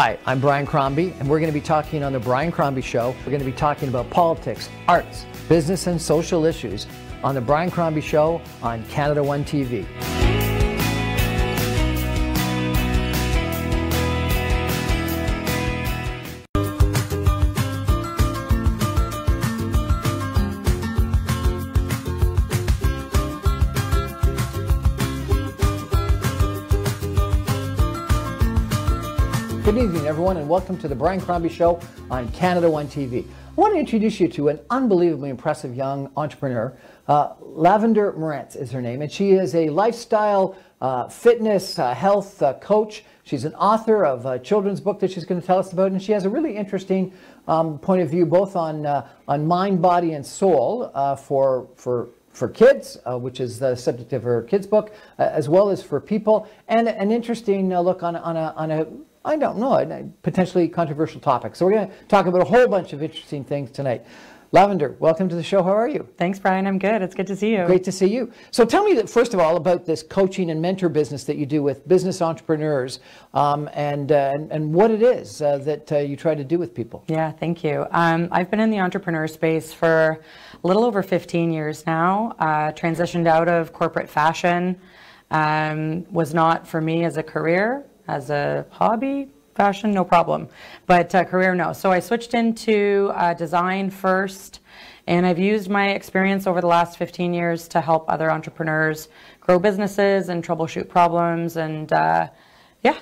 Hi, I'm Brian Crombie, and we're going to be talking on The Brian Crombie Show. We're going to be talking about politics, arts, business, and social issues on The Brian Crombie Show on Canada One TV. Good evening, everyone, and welcome to The Brian Crombie Show on Canada One TV. I want to introduce you to an unbelievably impressive young entrepreneur. Lavender Morantz is her name, and she is a lifestyle, fitness, health coach. She's an author of a children's book that she's going to tell us about, and she has a really interesting point of view both on mind, body, and soul for kids, which is the subject of her kids' book, as well as for people, and an interesting look on a I don't know, a potentially controversial topic. So we're going to talk about a whole bunch of interesting things tonight. Lavender, welcome to the show. How are you? Thanks, Brian. I'm good. It's good to see you. Great to see you. So tell me, first of all, about this coaching and mentor business that you do with business entrepreneurs, and what it is that you try to do with people. Yeah, thank you. I've been in the entrepreneur space for a little over 15 years now. Transitioned out of corporate fashion. Was not for me as a career. As a hobby, fashion, no problem. But career, no. So I switched into design first, and I've used my experience over the last 15 years to help other entrepreneurs grow businesses and troubleshoot problems, and yeah.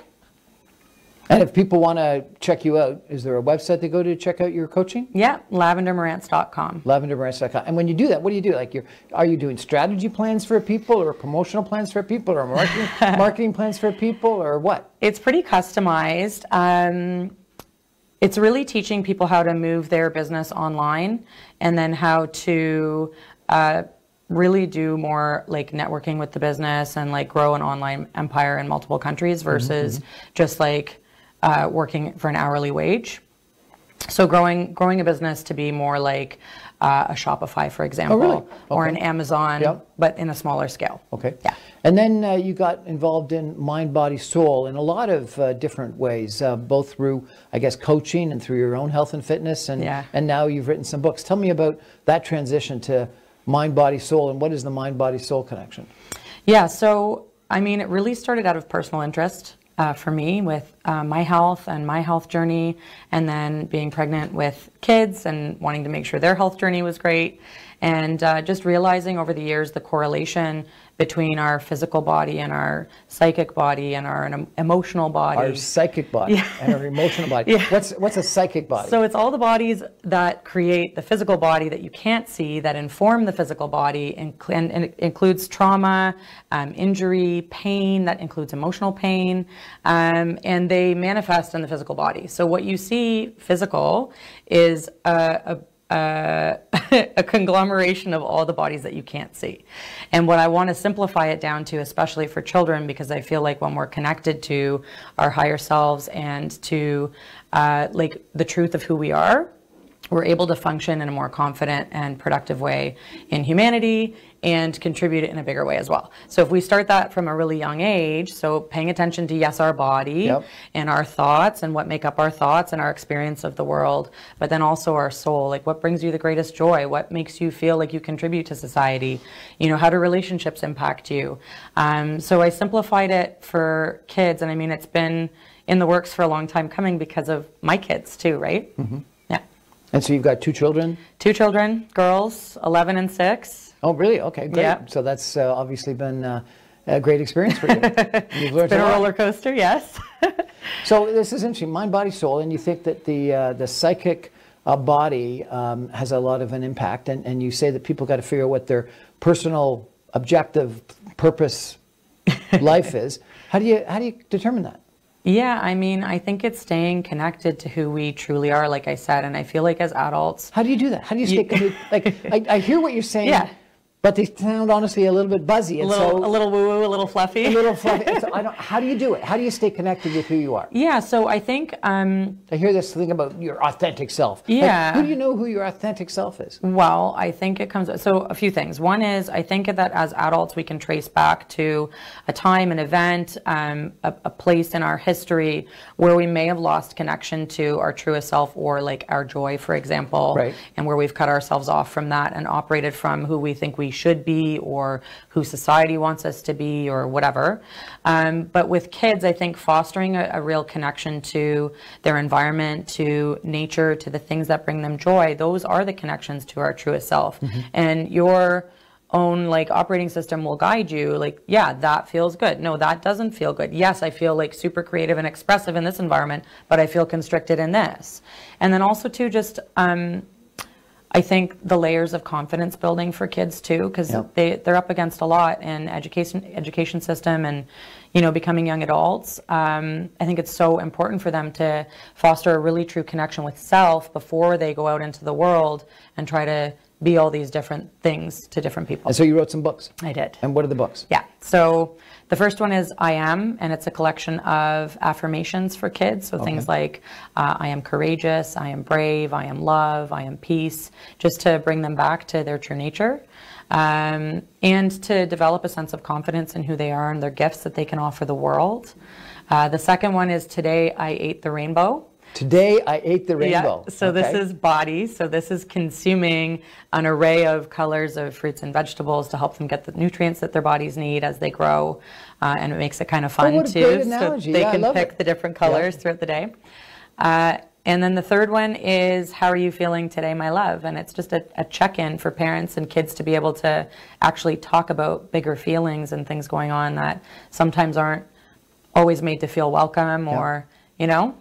And if people want to check you out, is there a website they go to check out your coaching? Yeah, lavendermorantz.com. Lavendermorantz.com. And when you do that, what do you do? Like, are you doing strategy plans for people, or promotional plans for people, or marketing plans for people, or what? It's pretty customized. It's really teaching people how to move their business online, and then how to really do more like networking with the business and like grow an online empire in multiple countries versus just like working for an hourly wage. So growing a business to be more like a Shopify, for example, really? or an Amazon, Yep. but in a smaller scale. Okay. Yeah. And then you got involved in mind, body, soul in a lot of different ways, both through, I guess, coaching and through your own health and fitness. And now you've written some books. Tell me about that transition to mind, body, soul, and what is the mind, body, soul connection? Yeah. So, I mean, it really started out of personal interest. For me, with my health and my health journey, and then being pregnant with kids and wanting to make sure their health journey was great, and just realizing over the years the correlation between our physical body and our psychic body and our emotional body. Our psychic body and our emotional body. Yeah. What's a psychic body? So it's all the bodies that create the physical body that you can't see, that inform the physical body, and it includes trauma, injury, pain, that includes emotional pain, and they manifest in the physical body. So what you see physical is a conglomeration of all the bodies that you can't see. And what I want to simplify it down to, especially for children, because I feel like when we're connected to our higher selves and to like the truth of who we are, we're able to function in a more confident and productive way in humanity and contribute it in a bigger way as well. So if we start that from a really young age, so paying attention to, yes, our body and our thoughts and what make up our thoughts and our experience of the world, but then also our soul, like what brings you the greatest joy, what makes you feel like you contribute to society, you know, how do relationships impact you? So I simplified it for kids, and I mean, it's been in the works for a long time coming because of my kids too, right? Yeah. And so you've got two children? Two children, girls, 11 and 6. Oh, really? Okay, great. Yeah. So that's obviously been a great experience for you. You've learned it's been a roller coaster, yes. So this is interesting, mind, body, soul, and you think that the psychic body has a lot of an impact, and you say that people got to figure out what their personal objective, purpose, life is. How do you determine that? Yeah, I mean, I think it's staying connected to who we truly are, like I said, and I feel like as adults... How do you do that? How do you stay connected? Like, I hear what you're saying. Yeah. But they sound honestly a little bit buzzy. A little woo-woo, a little fluffy. A little fluffy. And so how do you do it? How do you stay connected with who you are? Yeah, so I think... I hear this thing about your authentic self. Yeah. Like, who do you know who your authentic self is? Well, I think it comes... So a few things. One is, I think that as adults, we can trace back to a time, an event, a place in our history where we may have lost connection to our truest self, or like our joy, for example. Right. And where we've cut ourselves off from that and operated from who we think we should be, or who society wants us to be, or whatever. But with kids, I think fostering a real connection to their environment, to nature, to the things that bring them joy, those are the connections to our truest self. Mm-hmm. And your own like operating system will guide you, like, yeah, that feels good. No, that doesn't feel good. Yes, I feel like super creative and expressive in this environment, but I feel constricted in this. And then also too, just I think the layers of confidence building for kids too, because they're up against a lot in education system and, you know, becoming young adults. I think it's so important for them to foster a really true connection with self before they go out into the world and try to be all these different things to different people. And so you wrote some books. I did. And what are the books? Yeah. So the first one is I Am, and it's a collection of affirmations for kids. So things like I am courageous, I am brave, I am love, I am peace, just to bring them back to their true nature. And to develop a sense of confidence in who they are and their gifts that they can offer the world. The second one is Today I Ate the Rainbow. Today I ate the rainbow. Yeah, so this is body. So this is consuming an array of colors of fruits and vegetables to help them get the nutrients that their bodies need as they grow. And it makes it kind of fun what a too. Great analogy. So they can pick pick the different colors throughout the day. And then the third one is How Are You Feeling Today, My Love? And it's just a check-in for parents and kids to be able to actually talk about bigger feelings and things going on that sometimes aren't always made to feel welcome or, you know.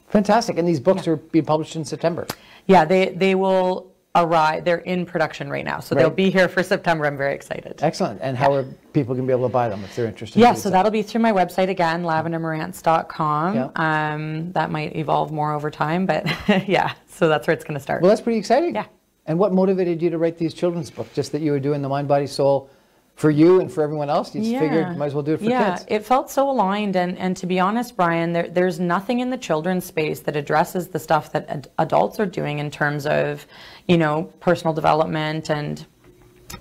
Fantastic. And these books are being published in September. Yeah, they will arrive. They're in production right now. So they'll be here for September. I'm very excited. Excellent. And how are people going to be able to buy them if they're interested? Yeah, so that'll be through my website again, lavendermorantz.com. Yeah. That might evolve more over time, but yeah, so that's where it's going to start. Well, that's pretty exciting. Yeah. And what motivated you to write these children's books? Just that you were doing the Mind, Body, Soul for you and for everyone else? You just figured you might as well do it for kids? Yeah, it felt so aligned. And to be honest, Brian, there's nothing in the children's space that addresses the stuff that adults are doing in terms of, you know, personal development and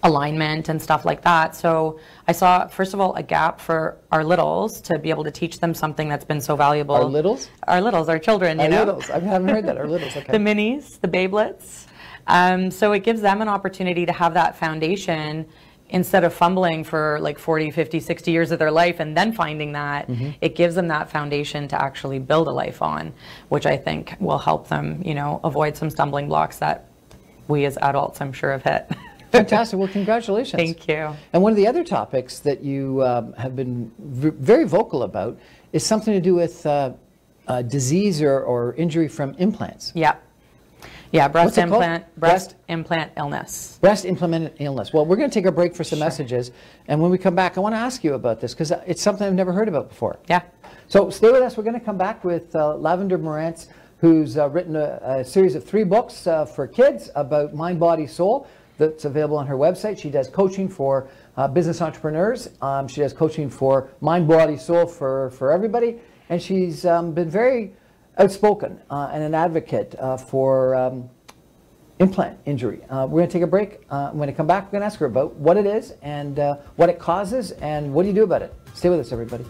alignment and stuff like that. So I saw, first of all, a gap for our littles to be able to teach them something that's been so valuable. Our littles? Our littles, our children, you know? Our littles. I haven't heard that. Our littles, okay. The minis, the babelets. So it gives them an opportunity to have that foundation instead of fumbling for like 40, 50, 60 years of their life and then finding that, it gives them that foundation to actually build a life on, which I think will help them, you know, avoid some stumbling blocks that we as adults, I'm sure, have hit. Fantastic. Well, congratulations. Thank you. And one of the other topics that you have been very vocal about is something to do with disease or injury from implants. Yeah. Yeah, breast implant illness. Breast implant illness. Well, we're going to take a break for some messages, and when we come back, I want to ask you about this because it's something I've never heard about before. Yeah. So stay with us. We're going to come back with Lavender Morantz, who's written a series of 3 books for kids about mind, body, soul that's available on her website. She does coaching for business entrepreneurs. She does coaching for mind, body, soul for everybody, and she's been very outspoken and an advocate for implant injury. We're going to take a break. When I come back, we're going to ask her about what it is and what it causes and what do you do about it. Stay with us, everybody.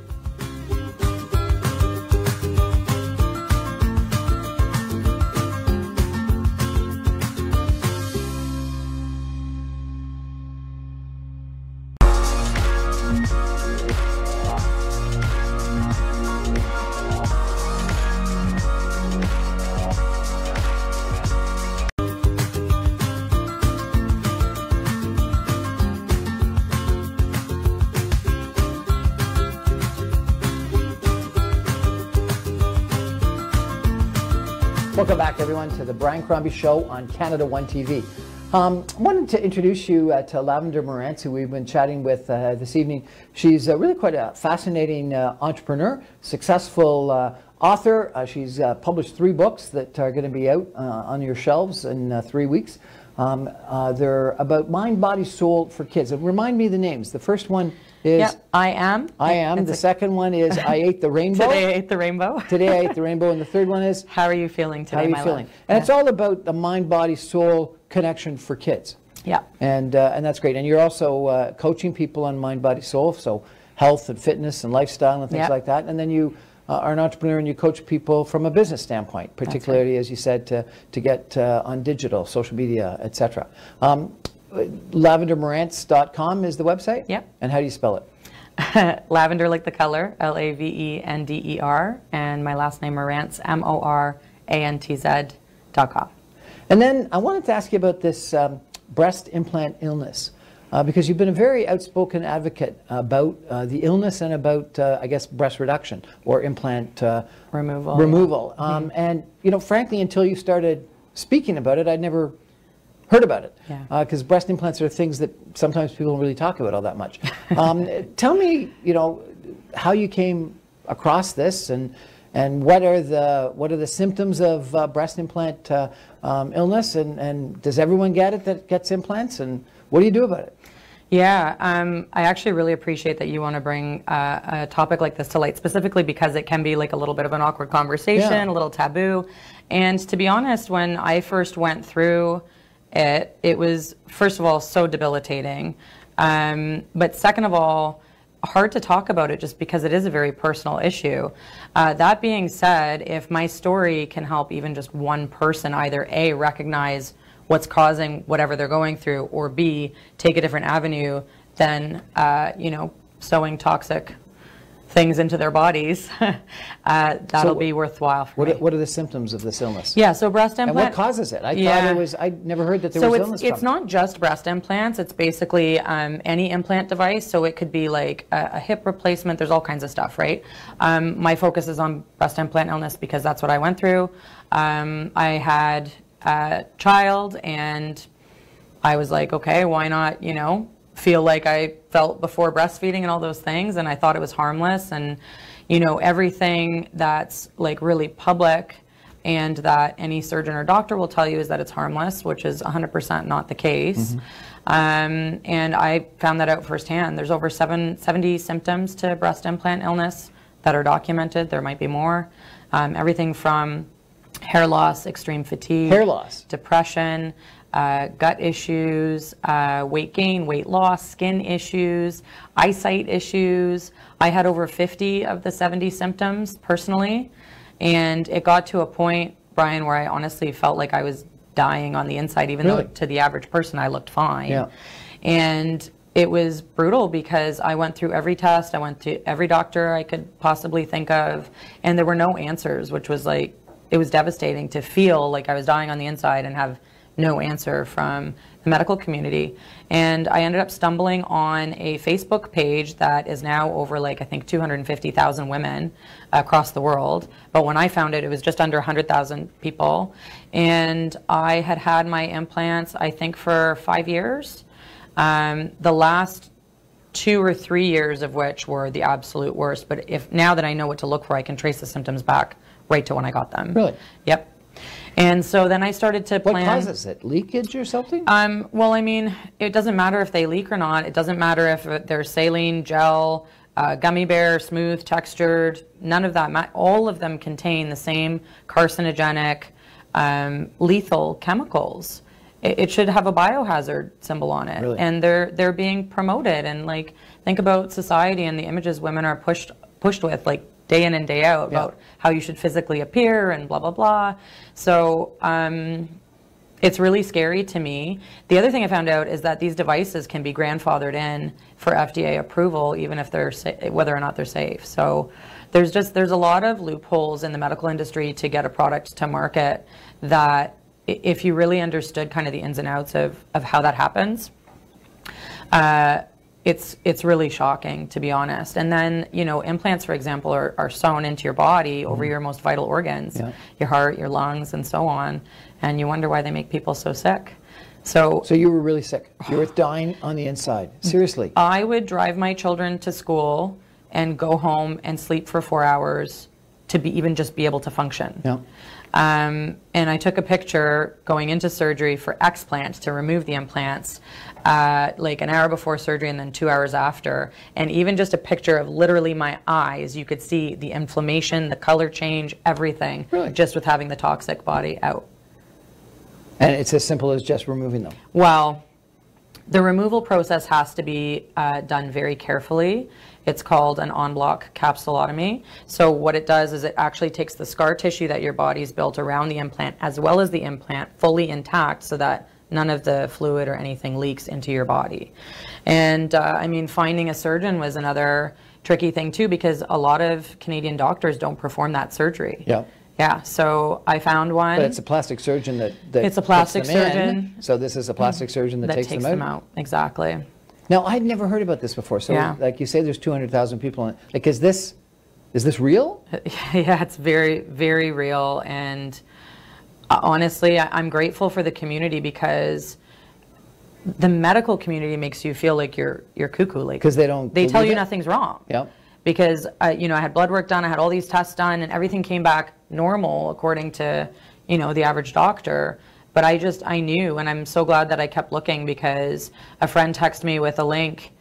Welcome back, everyone, to the Brian Crombie Show on Canada One TV. I wanted to introduce you to Lavender Morantz, who we've been chatting with this evening. She's really quite a fascinating entrepreneur, successful author. She's published 3 books that are going to be out on your shelves in 3 weeks. They're about mind, body, soul for kids. And remind me the names. The first one is... Yep, I Am. I Am. The second one is I Ate the Rainbow. Today I Ate the Rainbow. Today I Ate the Rainbow. And the third one is... How Are You Feeling Today, How Are You My Feeling? Love? And it's all about the mind, body, soul connection for kids. Yeah. And that's great. And you're also coaching people on mind, body, soul, so health and fitness and lifestyle and things like that. And then you are an entrepreneur and you coach people from a business standpoint, particularly, as you said, to get on digital, social media, etc. LavenderMorantz.com is the website? Yep. And how do you spell it? Lavender like the color, Lavender, and my last name Morantz, MORANTZ.com. And then I wanted to ask you about this breast implant illness, because you've been a very outspoken advocate about the illness and about, I guess, breast reduction or implant removal. And, you know, frankly, until you started speaking about it, I'd never heard about it. Because breast implants are things that sometimes people don't really talk about all that much. Tell me, you know, how you came across this and what are the symptoms of breast implant illness, and does everyone get it that gets implants, and what do you do about it? Yeah, I actually really appreciate that you want to bring a topic like this to light, specifically because it can be like a little bit of an awkward conversation, a little taboo. And to be honest, when I first went through it, it was, first of all, so debilitating. But second of all, hard to talk about it just because it is a very personal issue. That being said, if my story can help even just one person either A, recognize what's causing whatever they're going through, or B, take a different avenue than, you know, sowing toxic things into their bodies, that'll be worthwhile for me. What are the symptoms of this illness? Yeah, so breast implant. And what causes it? I thought it was, I never heard that there was illness from it. So it's not just breast implants, it's basically any implant device, so it could be like a hip replacement, there's all kinds of stuff, right? My focus is on breast implant illness because that's what I went through. I had a child and I was like, okay, why not, you know, feel like I felt before breastfeeding and all those things, and I thought it was harmless. And you know, everything that's like really public and that any surgeon or doctor will tell you is that it's harmless, which is 100% not the case. And I found that out firsthand. There's over 70 symptoms to breast implant illness that are documented. There might be more. Everything from hair loss, extreme fatigue, depression, gut issues, weight gain, weight loss, skin issues, eyesight issues. I had over 50 of the 70 symptoms personally, and it got to a point, Brian, where I honestly felt like I was dying on the inside, even though to the average person I looked fine. And it was brutal because I went through every test, I went to every doctor I could possibly think of, and there were no answers, which was like, it was devastating to feel like I was dying on the inside and have no answer from the medical community. And I ended up stumbling on a Facebook page that is now over like, I think 250,000 women across the world. But when I found it, it was just under 100,000 people. And I had had my implants, I think, for 5 years. The last 2 or 3 years of which were the absolute worst. But if now that I know what to look for, I can trace the symptoms back right to when I got them. Really? Yep. And so then I started to plan. What causes it? Leakage or something? Well, I mean, it doesn't matter if they leak or not. It doesn't matter if they're saline, gel, gummy bear, smooth, textured. None of that. All of them contain the same carcinogenic, lethal chemicals. It should have a biohazard symbol on it. Really? And they're being promoted. And like, think about society and the images women are pushed with, like, day in and day out about how you should physically appear and blah, blah, blah. So it's really scary to me. The other thing I found out is that these devices can be grandfathered in for FDA approval, even if they're whether or not they're safe. So there's a lot of loopholes in the medical industry to get a product to market that if you really understood kind of the ins and outs of how that happens, it's really shocking, to be honest. And then, you know, implants, for example, are sewn into your body over your most vital organs, your heart, your lungs, and so on. And you wonder why they make people so sick. So you were really sick. You were dying on the inside. Seriously. I would drive my children to school and go home and sleep for 4 hours to be even just be able to function. Yeah. And I took a picture going into surgery for explant to remove the implants, like an hour before surgery and then 2 hours after. And even just a picture of literally my eyes, you could see the inflammation, the color change, everything, Really? just with having the toxic body out. And it's as simple as just removing them. Well, the removal process has to be done very carefully. It's called an en-bloc capsulotomy. So what it does is it actually takes the scar tissue that your body's built around the implant, as well as the implant, fully intact, so that none of the fluid or anything leaks into your body. And I mean, finding a surgeon was another tricky thing too, because a lot of Canadian doctors don't perform that surgery. Yeah. Yeah, so I found one. But it's a plastic surgeon that it's a plastic puts them surgeon. in. So this is a plastic surgeon that takes them out? Exactly. Now, I'd never heard about this before. So, Yeah. like you say, there's 200,000 people in it. Like, is this real? Yeah, it's very, very real. And honestly, I'm grateful for the community, because the medical community makes you feel like you're cuckoo. Like, Because they tell you nothing's wrong. Yep. Because you know, I had blood work done, I had all these tests done, and everything came back normal according to, you know, the average doctor. But I knew, and I'm so glad that I kept looking, because a friend texted me with a link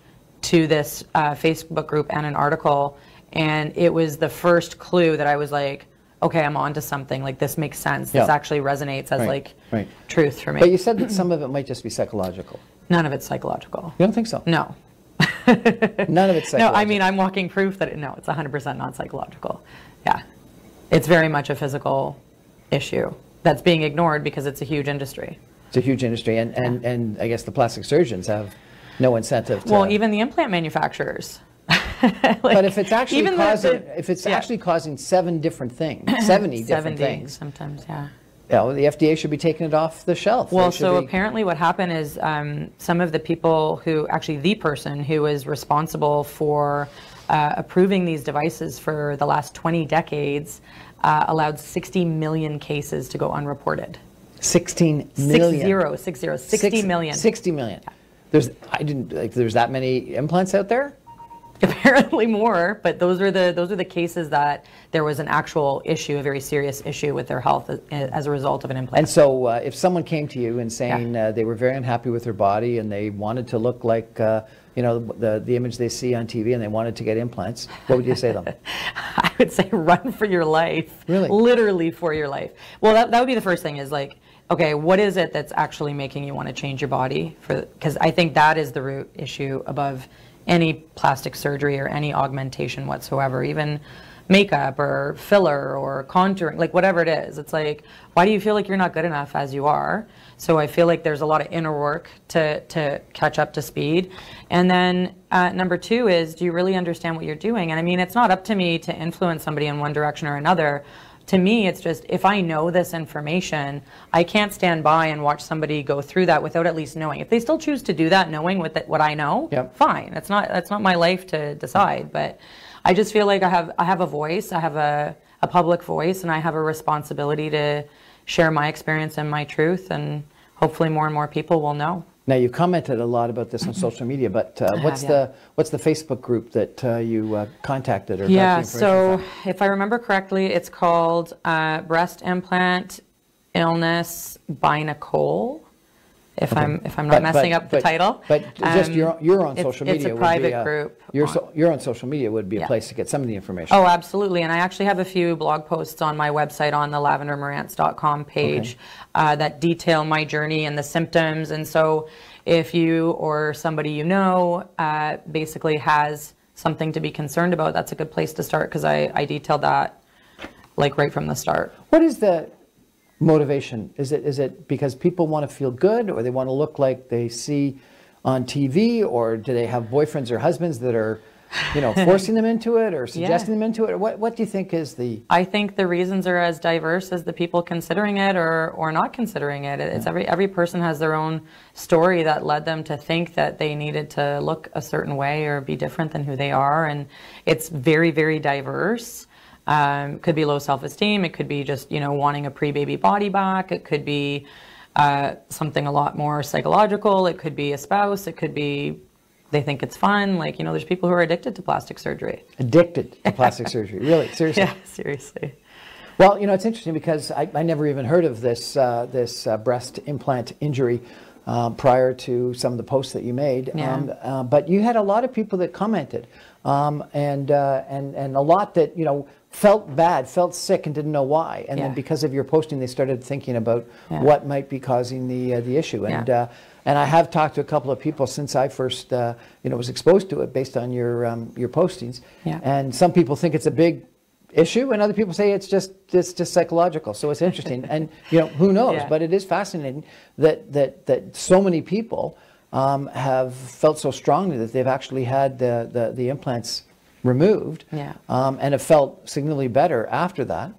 to this Facebook group and an article, and it was the first clue that I was like, okay, I'm onto something. Like, this makes sense. This actually resonates as Right. truth for me. But you said that some of it might just be psychological. None of it's psychological. You don't think so? No. None of it's psychological. No, I mean, I'm walking proof that no, it's 100% not psychological. Yeah. It's very much a physical issue that's being ignored because it's a huge industry. It's a huge industry, and I guess the plastic surgeons have no incentive to... Well, even the implant manufacturers. But if it's actually actually causing 7 different things, 70 different things, sometimes, yeah. You know, the FDA should be taking it off the shelf. Well, so apparently what happened is some of the people who, actually the person who is responsible for approving these devices for the last 20 decades allowed 60 million cases to go unreported. 16 million. 60 million. 60 million. Yeah. There's that many implants out there? Apparently more, but those are the cases that there was an actual issue, a very serious issue with their health as a result of an implant. And so if someone came to you and saying they were very unhappy with their body and they wanted to look like you know, the image they see on TV, and they wanted to get implants, what would you say to them? I would say run for your life. Really? Literally for your life. Well, that would be the first thing, is like, okay, what is it that's actually making you want to change your body? Because I think that is the root issue above any plastic surgery or any augmentation whatsoever, even makeup or filler or contouring, like whatever it is. It's like, why do you feel like you're not good enough as you are? So I feel like there's a lot of inner work to catch up to speed. And then number 2 is, do you really understand what you're doing? And I mean, it's not up to me to influence somebody in one direction or another. To me, it's just, if I know this information, I can't stand by and watch somebody go through that without at least knowing. If they still choose to do that knowing what I know, fine. That's not my life to decide. But I just feel like I have a voice, I have a public voice, and I have a responsibility to share my experience and my truth, and hopefully more and more people will know. Now, you commented a lot about this on social media, but what's the Facebook group that you contacted or got the information so from? If I remember correctly, it's called Breast Implant Illness Binacol. If I'm not messing up the title. But just your own social media. It's a private group. Your own social media would be a place to get some of the information. Oh, absolutely. And I actually have a few blog posts on my website on the lavendermorantz.com page that detail my journey and the symptoms. And so if you or somebody you know basically has something to be concerned about, that's a good place to start, because I detailed that like right from the start. What is the motivation? Is it because people want to feel good, or they want to look like they see on TV, or do they have boyfriends or husbands that are, you know, forcing them into it or suggesting them into it? What do you think is the... I think the reasons are as diverse as the people considering it or not considering it. It's every person has their own story that led them to think that they needed to look a certain way or be different than who they are, and it's very, very diverse. Could be low self-esteem. It could be just, you know, wanting a pre-baby body back. It could be something a lot more psychological. It could be a spouse. It could be They think it's fun. Like, you know, there's people who are addicted to plastic surgery. Addicted to plastic surgery, really? Seriously? Yeah, seriously. Well, you know, it's interesting because I never even heard of this breast implant injury prior to some of the posts that you made. Yeah. But you had a lot of people that commented, and a lot that, you know, felt bad, felt sick, and didn't know why. And then because of your posting, they started thinking about what might be causing the issue. And I have talked to a couple of people since I first you know, was exposed to it based on your postings. Yeah. And some people think it's a big issue, and other people say it's just psychological. So it's interesting, and you know, who knows? But it is fascinating that so many people have felt so strongly that they've actually had the implants removed, and have felt significantly better after that.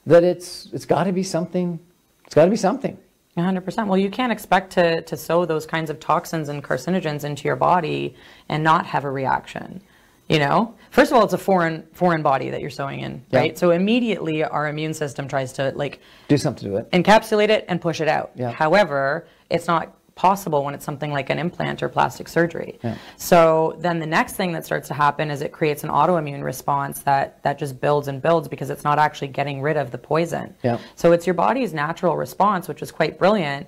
That it's got to be something. It's got to be something. 100%. Well, you can't expect to sow those kinds of toxins and carcinogens into your body and not have a reaction. You know, first of all, it's a foreign body that you're sewing in, right? So immediately our immune system tries to like do something to it, encapsulate it and push it out. However, it's not possible when it's something like an implant or plastic surgery. So then the next thing that starts to happen is it creates an autoimmune response that just builds and builds because it's not actually getting rid of the poison. So it's your body's natural response, which is quite brilliant,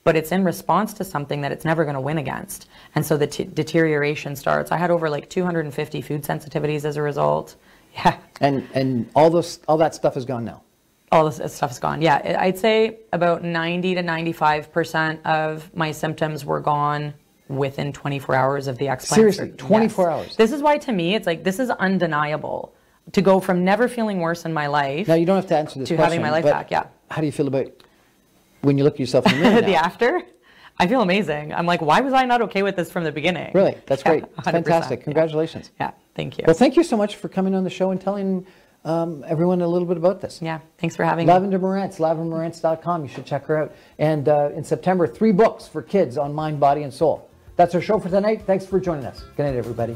but it's in response to something that it's never going to win against. And so the deterioration starts. I had over like 250 food sensitivities as a result. Yeah. And all that stuff is gone now. All this stuff is gone. Yeah, I'd say about 90 to 95% of my symptoms were gone within 24 hours of the explant. Seriously, 24 hours? This is why, to me, it's like, this is undeniable. To go from never feeling worse in my life... Now, you don't have to answer this to question, having my life back, how do you feel about when you look at yourself in the mirror now? The after? I feel amazing. I'm like, why was I not okay with this from the beginning? Really? That's great. It's fantastic. Congratulations. Yeah, thank you. Well, thank you so much for coming on the show and telling everyone a little bit about this. Yeah, thanks for having me. Lavender Morantz, lavendermorantz.com. You should check her out. And in September, 3 books for kids on mind, body, and soul. That's our show for tonight. Thanks for joining us. Good night, everybody.